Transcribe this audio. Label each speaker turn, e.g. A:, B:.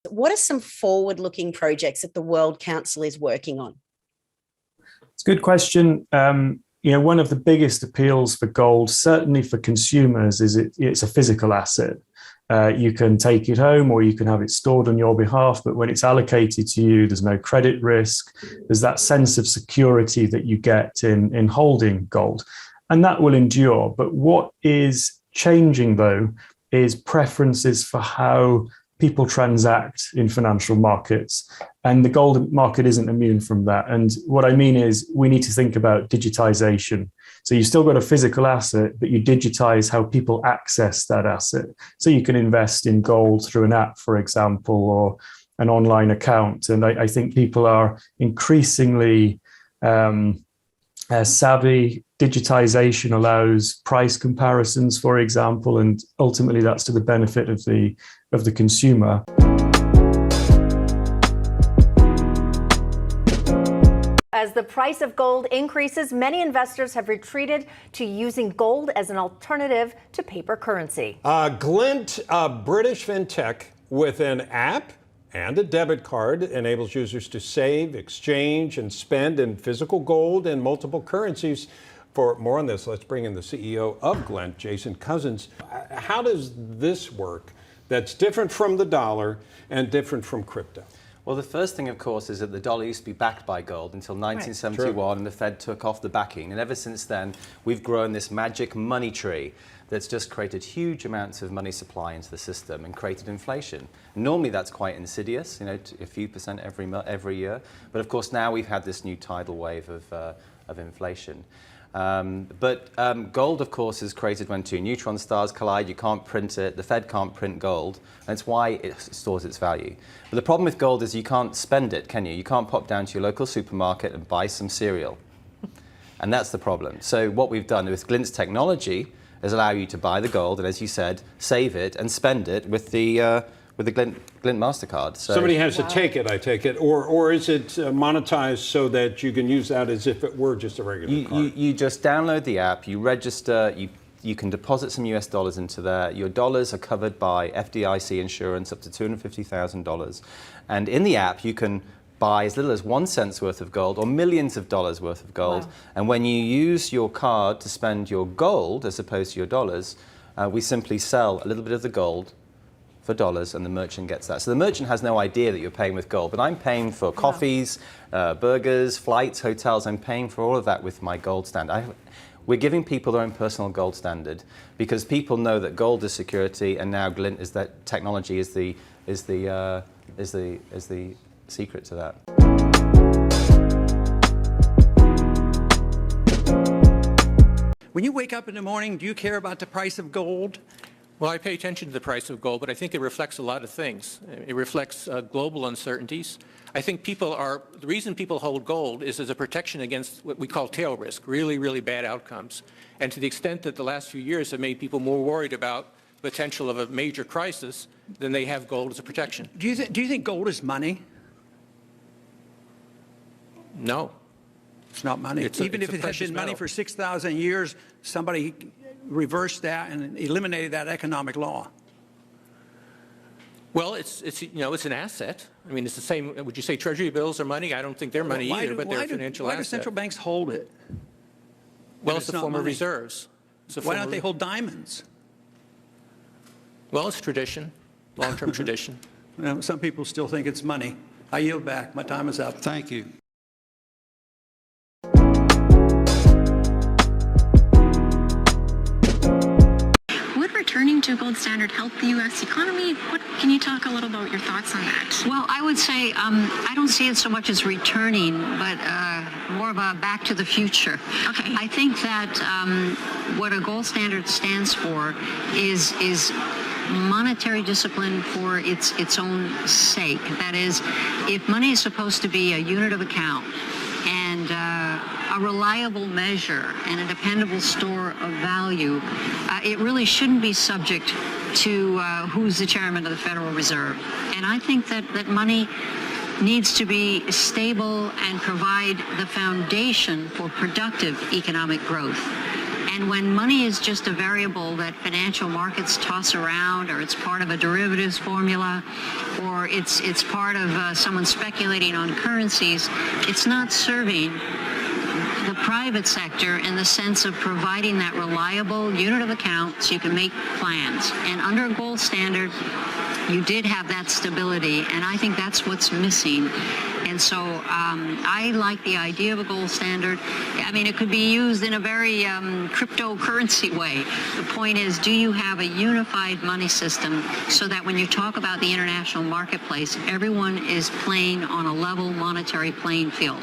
A: What are some forward-looking projects that the World Council is working on?
B: It's a good question. One of the biggest appeals for gold, certainly for consumers, is it's a physical asset. You can take it home or you can have it stored on your behalf, but when it's allocated to you, there's no credit risk. There's that sense of security that you get in holding gold, and that will endure. But what is changing, though, is preferences for how people transact in financial markets. And the gold market isn't immune from that. And what I mean is we need to think about digitization. So you've still got a physical asset, but you digitize how people access that asset. So you can invest in gold through an app, for example, or an online account. And I think people are increasingly savvy. Digitization allows price comparisons, for example, and ultimately that's to the benefit of the consumer.
C: As the price of gold increases, many investors have retreated to using gold as an alternative to paper currency.
D: Glint, a British fintech with an app and a debit card, enables users to save, exchange, and spend in physical gold and multiple currencies. For more on this, let's bring in the CEO of Glint, Jason Cousins. How does this work that's different from the dollar and different from crypto?
E: Well, the first thing, of course, is that the dollar used to be backed by gold until 1971, and the Fed took off the backing. And ever since then, we've grown this magic money tree that's just created huge amounts of money supply into the system and created inflation. Normally, that's quite insidious, a few percent every year. But of course, now we've had this new tidal wave of inflation. Gold, of course, is created when two neutron stars collide. You can't print it. The Fed can't print gold. That's why it stores its value. But the problem with gold is you can't spend it, can you? You can't pop down to your local supermarket and buy some cereal. And that's the problem. So what we've done with Glint's technology is allow you to buy the gold and, as you said, save it and spend it with the Glint MasterCard. So
D: somebody has to take it, I take it, or is it monetized so that you can use that as if it were just a regular card?
E: You just download the app, you register, you can deposit some US dollars into there. Your dollars are covered by FDIC insurance up to $250,000. And in the app, you can buy as little as 1 cent's worth of gold or millions of dollars worth of gold. Wow. And when you use your card to spend your gold as opposed to your dollars, we simply sell a little bit of the gold for dollars, and the merchant gets that. So the merchant has no idea that you're paying with gold, but I'm paying for coffees, burgers, flights, hotels. I'm paying for all of that with my gold standard. We're giving people their own personal gold standard because people know that gold is security, and now Glint is that technology is the secret to that.
F: When you wake up in the morning, do you care about the price of gold?
G: Well, I pay attention to the price of gold, but I think it reflects a lot of things. It reflects global uncertainties. I think the reason people hold gold is as a protection against what we call tail risk, really, really bad outcomes. And to the extent that the last few years have made people more worried about the potential of a major crisis, then they have gold as a protection.
F: Do you think gold is money?
G: No.
F: It's not money. Even if it had been money for 6,000 years, somebody reversed that and eliminated that economic law.
G: Well, it's an asset. I mean, it's the same. Would you say Treasury bills are money? I don't think they're money either, but they're a financial asset.
F: Why do central banks hold it?
G: Well, it's a form of reserves.
F: Why don't they hold diamonds?
G: Well, it's tradition, long-term tradition.
F: Some people still think it's money. I yield back. My time is up.
H: Thank you.
I: Returning to a gold standard help the U.S. economy? Can you talk a little about your thoughts on that?
J: Well, I would say I don't see it so much as returning, but more of a back to the future.
I: Okay.
J: I think that what a gold standard stands for is monetary discipline for its own sake. That is, if money is supposed to be a unit of account and a reliable measure and a dependable store of value, it really shouldn't be subject to who's the chairman of the Federal Reserve. And I think that money needs to be stable and provide the foundation for productive economic growth. And when money is just a variable that financial markets toss around, or it's part of a derivatives formula, or it's part of someone speculating on currencies, it's not serving the private sector in the sense of providing that reliable unit of account so you can make plans. And under a gold standard, you did have that stability, and I think that's what's missing. And so I like the idea of a gold standard. I mean, it could be used in a very cryptocurrency way. The point is, do you have a unified money system so that when you talk about the international marketplace, everyone is playing on a level monetary playing field?